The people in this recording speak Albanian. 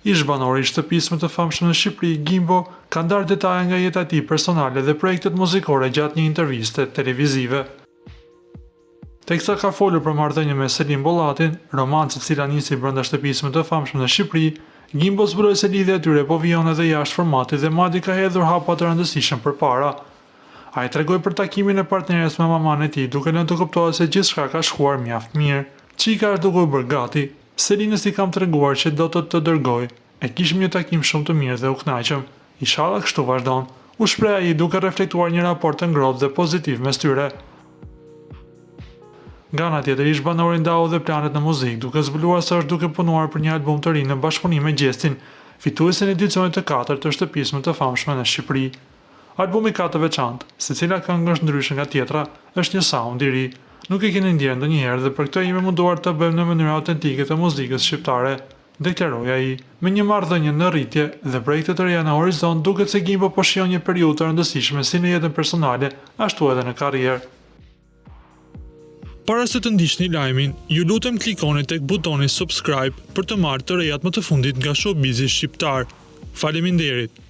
Ish banori i shtëpisë më të famshme në Shqipëri, Gimbo, ka ndarë detaje nga jeta e tij personale dhe projektet muzikore gjatë një interviste televizive. Teksa ka folur për marrëdhënien me Selim Bollatin, romancë e cila nisi brenda shtëpisë më të famshme në Shqipëri, Gimbo zbuloi se lidhja e tyre po vijon edhe jashtë formatit dhe madje ka hedhur hapa të rëndësishëm përpara. Ai tregoi për takimin e partneres me maman e tij, duke lënë të kuptohet se gjithçka ka shkuar mjaft mirë. Çika është duke u bërë gati. Selinës i kam treguar që do të dërgoj. E kishim një takim shumë të mirë dhe u kënaqëm. Inshallah kështu vazhdon. U shpreh ai duke reflektuar një raport të ngrohtë dhe pozitiv mes tyre. Nga ana tjetër, ish banori ndau dhe planet në muzikë, duke zbuluar se është duke punuar për një album të ri në bashkëpunim me Gjestin, fituesin e edicionit të 4 të shtëpisë më të famshme në Shqipëri. Albumi ka të veçantë, secila këngë është ndryshe nga tjetra, është një sound i ri. Nuk e keni ndjerë ndonjëherë dhe për këtë jemi munduar të bëjmë në mënyrë autentike të muzikës shqiptare, deklaroi ai. Me një marrëdhënie në rritje dhe projekte të reja në horizont, duket se Gimbo po shijon një periudhë të rëndësishme si në jetën personale, ashtu edhe në karrierë. Para se të ndiqni lajmin, ju lutem klikoni tek butoni subscribe për të marrë të rejat më të fundit nga showbizi shqiptar. Faleminderit.